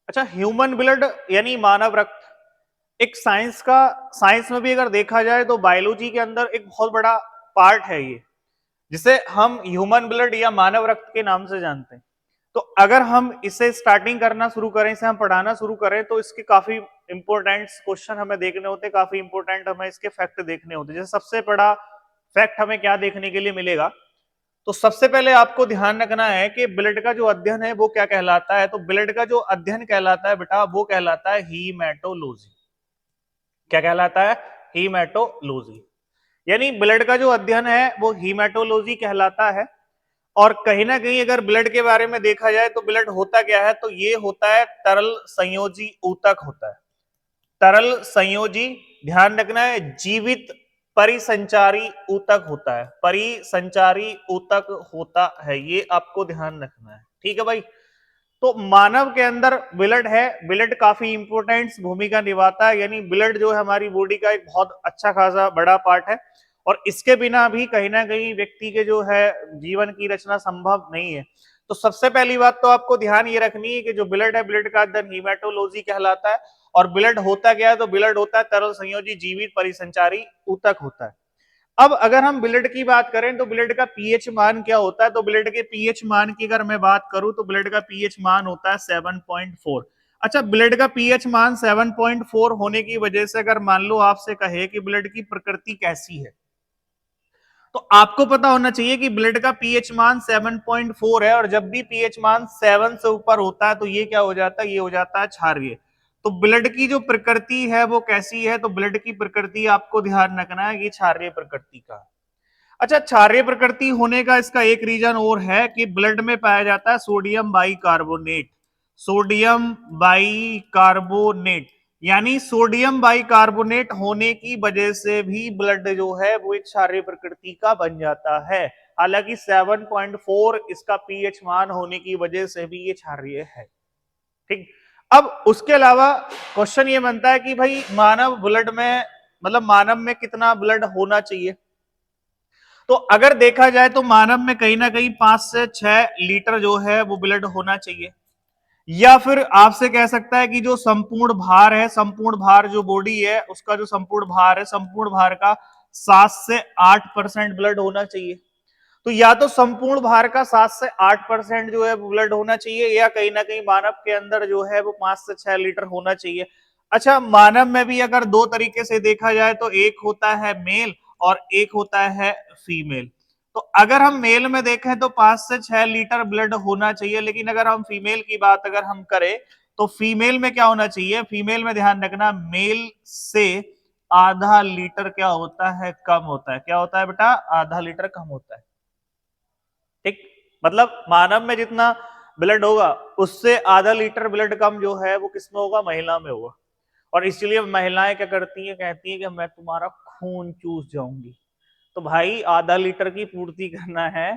अच्छा, human blood यानी मानव रक्त एक साइंस में भी अगर देखा जाए तो बायोलॉजी के अंदर एक बहुत बड़ा पार्ट है ये, जिसे हम ह्यूमन ब्लड या मानव रक्त के नाम से जानते हैं। तो अगर हम इसे स्टार्टिंग करना शुरू करें, इसे हम पढ़ाना शुरू करें, तो इसके काफी इंपॉर्टेंट क्वेश्चन हमें देखने होते हैं, काफी इंपॉर्टेंट हमें इसके फैक्ट देखने होते हैं। जैसे सबसे बड़ा फैक्ट हमें क्या देखने के लिए मिलेगा, तो सबसे पहले आपको ध्यान रखना है कि ब्लड का जो अध्ययन है वो क्या कहलाता है। तो ब्लड का जो अध्ययन कहलाता है बेटा, वो कहलाता है हीमेटोलॉजी। क्या कहलाता है? हीमेटोलॉजी। यानी ब्लड का जो अध्ययन है वो हीमेटोलॉजी कहलाता है। और कहीं ना कहीं अगर ब्लड के बारे में देखा जाए तो ब्लड होता क्या है, तो ये होता है तरल संयोजी ऊतक होता है। तरल संयोजी, ध्यान रखना है, जीवित परिसंचारी ऊतक होता है, परिसंचारी ऊतक होता है, ये आपको ध्यान रखना है। ठीक है भाई। तो मानव के अंदर ब्लड है, ब्लड काफी इंपोर्टेंट भूमिका निभाता है, यानी ब्लड जो है हमारी बॉडी का एक बहुत अच्छा खासा बड़ा पार्ट है। और इसके बिना भी कहीं ना कहीं व्यक्ति के जो है जीवन की रचना संभव नहीं है। तो सबसे पहली बात तो आपको ध्यान ये रखनी है कि जो ब्लड है, ब्लड का अध्ययन हीमेटोलॉजी कहलाता है। और ब्लड होता क्या है, तो ब्लड होता है तरल संयोजी जीवित परिसंचारी ऊतक होता है। अब अगर हम ब्लड की बात करें तो ब्लड का पीएच मान क्या होता है, तो ब्लड के पीएच मान की अगर मैं बात करूं तो ब्लड का पीएच मान होता है 7.4। अच्छा, ब्लड का पीएच मान 7.4 होने की वजह से अगर मान लो आपसे कहे कि ब्लड की प्रकृति कैसी है, तो आपको पता होना चाहिए कि ब्लड का पीएच मान 7.4 है। और जब भी पीएच मान 7 से ऊपर होता है तो ये क्या हो जाता है, ये हो जाता है क्षारीय। तो ब्लड की जो प्रकृति है वो कैसी है, तो ब्लड की प्रकृति आपको ध्यान रखना है, ये क्षारीय प्रकृति का। अच्छा, क्षारीय प्रकृति होने का इसका एक रीजन और है कि ब्लड में पाया जाता है सोडियम बाइकार्बोनेट। सोडियम बाइकार्बोनेट, यानी सोडियम बाइकार्बोनेट होने की वजह से भी ब्लड जो है वो एक क्षारीय प्रकृति का बन जाता है। हालांकि 7.4 इसका पीएच मान होने की वजह से भी ये क्षारीय है। ठीक। अब उसके अलावा क्वेश्चन ये बनता है कि भाई मानव ब्लड में, मतलब मानव में कितना ब्लड होना चाहिए। तो अगर देखा जाए तो मानव में कहीं ना कहीं 5 से 6 लीटर जो है वो ब्लड होना चाहिए। या फिर आपसे कह सकता है कि जो संपूर्ण भार है, संपूर्ण भार जो बॉडी है उसका जो संपूर्ण भार है, संपूर्ण भार का 7 से 8% ब्लड होना चाहिए। तो या तो संपूर्ण भार का 7 से 8% जो है ब्लड होना चाहिए, या कहीं ना कहीं मानव के अंदर जो है वो 5 से 6 लीटर होना चाहिए। अच्छा, मानव में भी अगर दो तरीके से देखा जाए तो एक होता है मेल और एक होता है फीमेल। तो अगर हम मेल में देखें तो 5 से 6 लीटर ब्लड होना चाहिए, लेकिन अगर हम फीमेल की बात अगर हम करें तो फीमेल में क्या होना चाहिए, फीमेल में ध्यान रखना मेल से आधा लीटर क्या होता है, कम होता है। क्या होता है बेटा? आधा लीटर कम होता है। ठीक। मतलब मानव में जितना ब्लड होगा उससे आधा लीटर ब्लड कम जो है वो किसमें होगा? महिला में होगा। और इसलिए महिलाएं क्या करती हैं, कहती हैं कि मैं तुम्हारा खून चूस जाऊंगी। तो भाई आधा लीटर की पूर्ति करना है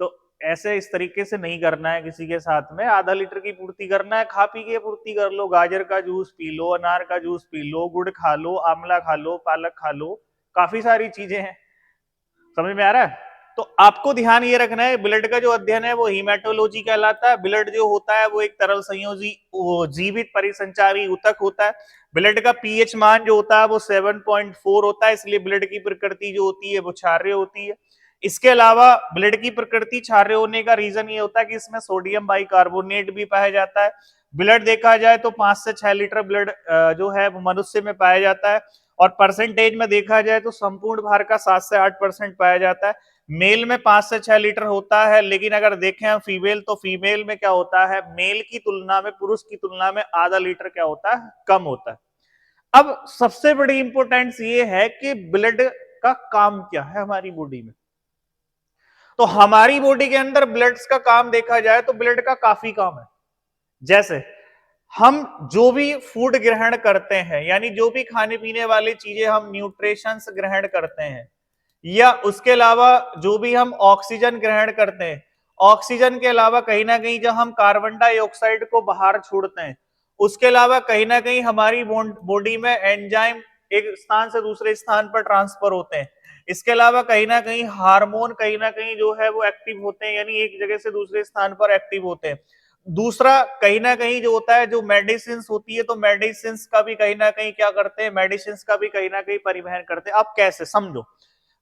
तो ऐसे इस तरीके से नहीं करना है किसी के साथ में। आधा लीटर की पूर्ति करना है, खा पी के पूर्ति कर लो। गाजर का जूस पी लो, अनार का जूस पी लो, गुड़ खा लो, आंवला खा लो, पालक खा लो, काफी सारी चीजें हैं। समझ में आ रहा है? तो आपको ध्यान ये रखना है, ब्लड का जो अध्ययन है वो हीमेटोलॉजी कहलाता है। ब्लड जो होता है वो एक तरल संयोजी जीवित परिसंचारी ऊतक होता है। ब्लड का पीएच मान जो होता है वो 7.4 होता है, इसलिए ब्लड की प्रकृति जो होती है वो क्षारीय होती है। इसके अलावा ब्लड की प्रकृति क्षारीय होने का रीजन ये होता है कि इसमें सोडियम बाइकार्बोनेट भी पाया जाता है। ब्लड देखा जाए तो 5 से 6 लीटर ब्लड जो है वो मनुष्य में पाया जाता है। और परसेंटेज में देखा जाए तो संपूर्ण भार का 7 से 8% पाया जाता है। मेल में 5 से 6 लीटर होता है, लेकिन अगर देखें हम फीमेल तो फीमेल में क्या होता है, मेल की तुलना में, पुरुष की तुलना में आधा लीटर क्या होता है, कम होता है। अब सबसे बड़ी इंपॉर्टेंस ये है कि ब्लड का काम क्या है हमारी बॉडी में। तो हमारी बॉडी के अंदर ब्लड का काम देखा जाए तो ब्लड का काफी काम है। जैसे हम जो भी फूड ग्रहण करते हैं, यानी जो भी खाने पीने वाली चीजें हम न्यूट्रिशंस ग्रहण करते हैं, या उसके अलावा जो भी हम ऑक्सीजन ग्रहण करते हैं, ऑक्सीजन के अलावा कहीं ना कहीं जब हम कार्बन डाइऑक्साइड को बाहर छोड़ते हैं, उसके अलावा कहीं ना कहीं हमारी बॉडी में एंजाइम एक स्थान से दूसरे स्थान पर ट्रांसफर होते हैं। इसके अलावा कहीं ना कहीं हार्मोन कहीं ना कहीं जो है वो एक्टिव होते हैं, यानी एक जगह से दूसरे स्थान पर एक्टिव होते हैं। दूसरा कहीं ना कहीं जो होता है, जो मेडिसिन होती है, तो मेडिसिन का भी कहीं ना कहीं क्या करते हैं, मेडिसिन का भी कहीं ना कहीं परिवहन करते हैं। अब कैसे समझो,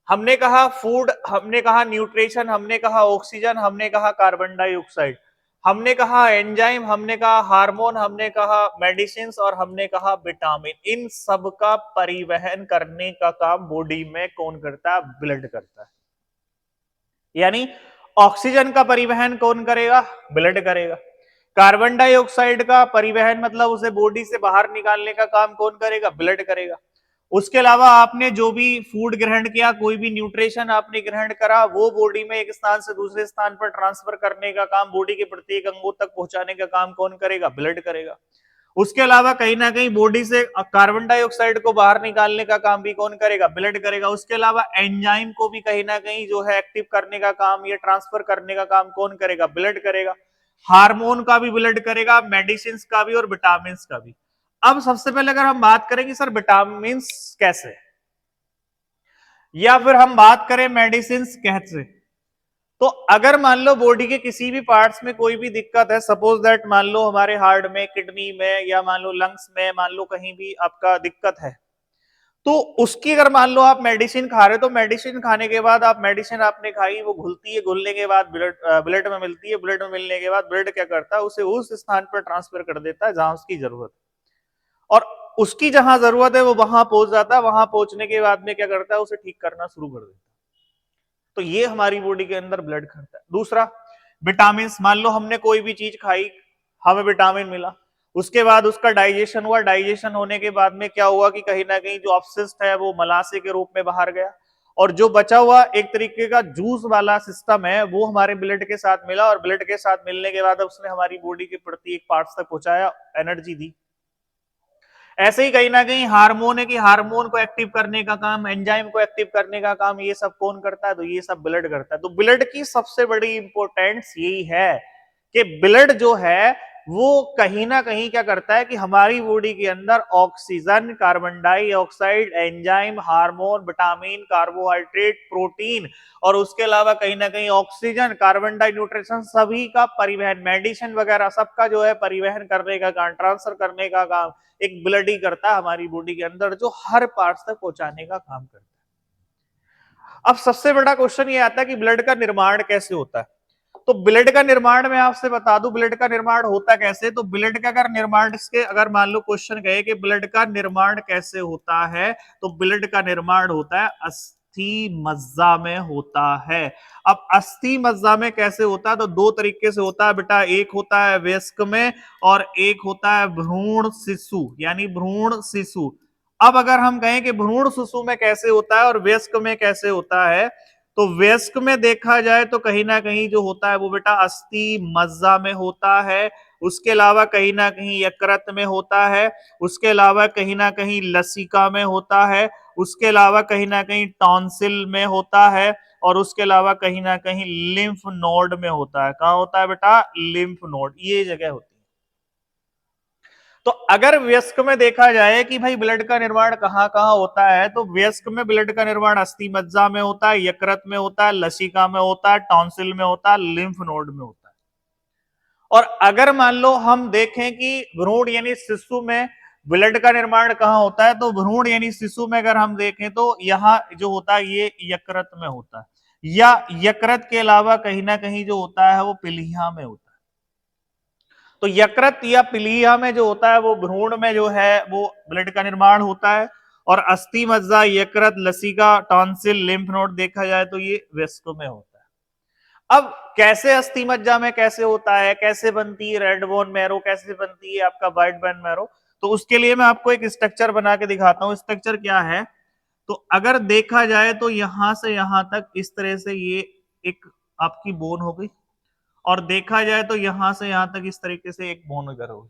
हमने कहा फूड, हमने कहा न्यूट्रिशन, हमने कहा ऑक्सीजन, हमने कहा कार्बन डाइऑक्साइड, हमने कहा एंजाइम, हमने कहा हार्मोन, हमने कहा मेडिसिन और हमने कहा विटामिन। इन सब का परिवहन करने का काम बॉडी में कौन करता है? ब्लड करता है। यानी ऑक्सीजन का परिवहन कौन करेगा? ब्लड करेगा। कार्बन डाइऑक्साइड का परिवहन मतलब उसे बॉडी से बाहर निकालने का काम कौन करेगा? ब्लड करेगा। उसके अलावा आपने जो भी फूड ग्रहण किया, कोई भी न्यूट्रिशन आपने ग्रहण करा, वो बॉडी में एक स्थान से दूसरे स्थान पर ट्रांसफर करने का काम, बॉडी के प्रत्येक अंगों तक पहुंचाने का काम कौन करेगा? ब्लड करेगा। उसके अलावा कहीं ना कहीं बॉडी से कार्बन डाइऑक्साइड को बाहर निकालने का काम भी कौन करेगा? ब्लड करेगा। उसके अलावा एंजाइम को भी कहीं ना कहीं जो है एक्टिव करने का काम, ये ट्रांसफर करने का काम कौन करेगा? ब्लड करेगा। हार्मोन का भी ब्लड करेगा, मेडिसिन का भी और विटामिन का भी। अब सबसे पहले अगर हम बात करें कि सर विटामिन कैसे, या फिर हम बात करें मेडिसिन कैसे, तो अगर मान लो बॉडी के किसी भी पार्ट्स में कोई भी दिक्कत है, सपोज दैट मान लो हमारे हार्ट में, किडनी में, या मान लो लंग्स में, मान लो कहीं भी आपका दिक्कत है, तो उसकी अगर मान लो आप मेडिसिन खा रहे हो, तो मेडिसिन खाने के बाद, आप मेडिसिन आपने खाई, वो घुलती है, घुलने के बाद ब्लड में मिलती है, ब्लड में मिलने के बाद ब्लड क्या करता है? उसे उस स्थान पर ट्रांसफर कर देता है जहां उसकी जरूरत है, और उसकी जहां जरूरत है वो वहां पहुंच जाता है। वहां पहुंचने के बाद में क्या करता है? उसे ठीक करना शुरू कर देता है। तो ये हमारी बॉडी के अंदर ब्लड करता है। दूसरा विटामिन, मान लो हमने कोई भी चीज खाई, हमें विटामिन मिला, उसके बाद उसका डाइजेशन हुआ, डाइजेशन होने के बाद में क्या हुआ कि कहीं ना कहीं जो अपशिष्ट है वो मलाशय के रूप में बाहर गया, और जो बचा हुआ एक तरीके का जूस वाला सिस्टम है वो हमारे ब्लड के साथ मिला, और ब्लड के साथ मिलने के बाद उसने हमारी बॉडी के प्रत्येक पार्ट्स तक पहुंचाया, एनर्जी दी। ऐसे ही कहीं ना कहीं हार्मोन है कि हार्मोन को एक्टिव करने का काम, एंजाइम को एक्टिव करने का काम, ये सब कौन करता है? तो ये सब ब्लड करता है। तो ब्लड की सबसे बड़ी इंपॉर्टेंस यही है कि ब्लड जो है वो कहीं ना कहीं क्या करता है कि हमारी बॉडी के अंदर oxygen, carbon dioxide, enzyme, hormone, vitamin, carbohydrate, protein, और उसके अलावा कहीं ना कहीं ऑक्सीजन, कार्बन डाई, न्यूट्रिशन, सभी का परिवहन, मेडिसिन वगैरह सबका जो है परिवहन करने का काम, ट्रांसफर करने का काम एक ब्लड ही करता है हमारी बॉडी के अंदर, जो हर पार्ट्स तक पहुंचाने का काम करता है। अब सबसे बड़ा क्वेश्चन ये आता है कि ब्लड का निर्माण कैसे होता है? तो ब्लड का निर्माण मैं आपसे बता दूं, ब्लड का निर्माण होता कैसे। तो ब्लड का अगर निर्माण, इसके अगर मान लो क्वेश्चन कहे कि ब्लड का निर्माण कैसे होता है, तो ब्लड का निर्माण होता है अस्थि मज्जा में होता है। अब अस्थि मज्जा में कैसे होता है? तो दो तरीके से होता है बेटा, एक होता है वयस्क में और एक होता है भ्रूण शिशु, यानी भ्रूण शिशु। अब अगर हम कहें कि भ्रूण शिशु में कैसे होता है और वयस्क में कैसे होता है, तो वयस्क में देखा जाए तो कहीं ना कहीं जो होता है वो बेटा अस्थि मज्जा में होता है। उसके अलावा कहीं ना कहीं यकृत में होता है, उसके अलावा कहीं ना कहीं लसिका में होता है, उसके अलावा कहीं ना कहीं टॉन्सिल में होता है, और उसके अलावा कहीं ना कहीं लिम्फ नोड में होता है। कहाँ होता है बेटा? लिम्फ नोड, ये जगह होती है। तो अगर वयस्क में देखा जाए कि भाई ब्लड का निर्माण कहां कहां होता है, तो वयस्क में ब्लड का निर्माण अस्थि मज्जा में होता है, यकृत में होता है, लसिका में होता है, टॉन्सिल में होता है, लिम्फ नोड में होता है। और अगर मान लो हम देखें कि भ्रूण यानी शिशु में ब्लड का निर्माण कहां होता है, तो भ्रूण यानी शिशु में अगर हम देखें तो यहाँ जो होता है ये यकृत में होता है, या यकृत के अलावा कहीं ना कहीं जो होता है वो पिलिया में होता है। तो यकृत या पिलिया में जो होता है वो भ्रूण में जो है वो ब्लड का निर्माण होता है, और अस्थि मज्जा, यकृत, लसिका, टॉन्सिल, लिम्फ नोड देखा जाए तो ये वयस्क में होता है। अब कैसे अस्थि मज्जा में कैसे होता है, कैसे बनती है रेड बोन मैरो, कैसे बनती है आपका व्हाइट बोन मैरो, तो उसके लिए मैं आपको एक स्ट्रक्चर बना के दिखाता हूं। स्ट्रक्चर क्या है? तो अगर देखा जाए तो यहां से यहां तक इस तरह से ये एक आपकी बोन हो गई, और देखा जाए तो यहां से यहां तक इस तरीके से एक बोन इधर होगी।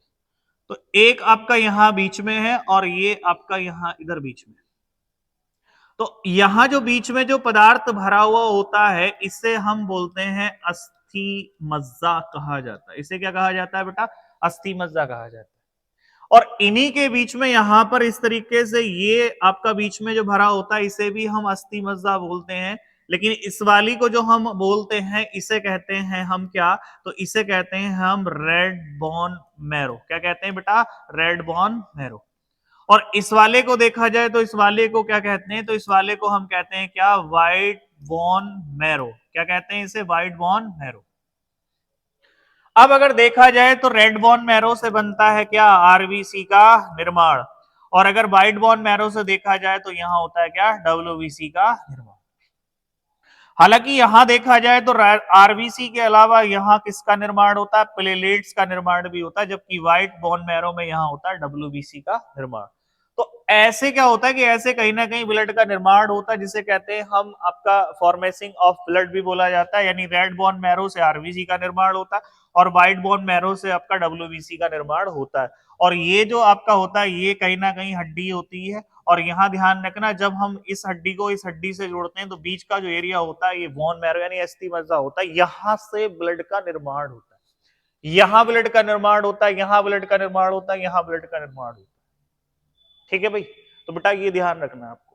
तो एक आपका यहां बीच में है और ये आपका यहां इधर बीच में। तो यहां जो बीच में जो पदार्थ भरा हुआ होता है इसे हम बोलते हैं अस्थि मज्जा कहा जाता है। इसे क्या कहा जाता है बेटा? अस्थि मज्जा कहा जाता है। और इन्हीं के बीच में यहां पर इस तरीके से ये आपका बीच में जो भरा होता है इसे भी हम अस्थि मज्जा बोलते हैं। लेकिन इस वाली को जो हम बोलते हैं इसे कहते हैं हम क्या, तो इसे कहते हैं हम रेड बोन मैरो। क्या कहते हैं बेटा, रेड बोन मैरो। और इस वाले को देखा जाए तो इस वाले को क्या कहते हैं, तो इस वाले को हम कहते हैं क्या, व्हाइट बोन मैरो। क्या कहते हैं इसे, व्हाइट बोन मैरो। अब अगर देखा जाए तो रेड बोन मैरो से बनता है क्या, आरबीसी का निर्माण। और अगर व्हाइट बोन मैरो से देखा जाए तो यहां होता है क्या, डब्ल्यूबीसी का निर्माण। हालांकि यहां देखा जाए तो आरबीसी के अलावा यहां किसका निर्माण होता है, प्लेटलेट्स का निर्माण भी होता है, जबकि व्हाइट बोन मैरो में यहां होता है डब्ल्यूबीसी का निर्माण। तो ऐसे क्या होता है कि ऐसे कहीं ना कहीं ब्लड का निर्माण होता है, जिसे कहते हैं हम आपका फॉर्मेशन ऑफ ब्लड भी बोला जाता है। यानी रेड बोन मैरो से आरबीसी का निर्माण होता है और व्हाइट बोन मैरो से आपका डब्ल्यूबीसी का निर्माण होता है। और ये जो आपका होता है ये कहीं ना कहीं हड्डी होती है। और यहाँ ध्यान रखना, जब हम इस हड्डी को इस हड्डी से जोड़ते हैं तो बीच का जो एरिया होता है ये बोन मैरो यानी अस्थि मज्जा होता है, यहां से ब्लड का निर्माण होता है। यहां ब्लड का निर्माण होता है, यहां ब्लड का निर्माण होता है, यहां ब्लड का निर्माण होता है। ठीक है भाई, तो बेटा ये ध्यान रखना आपको।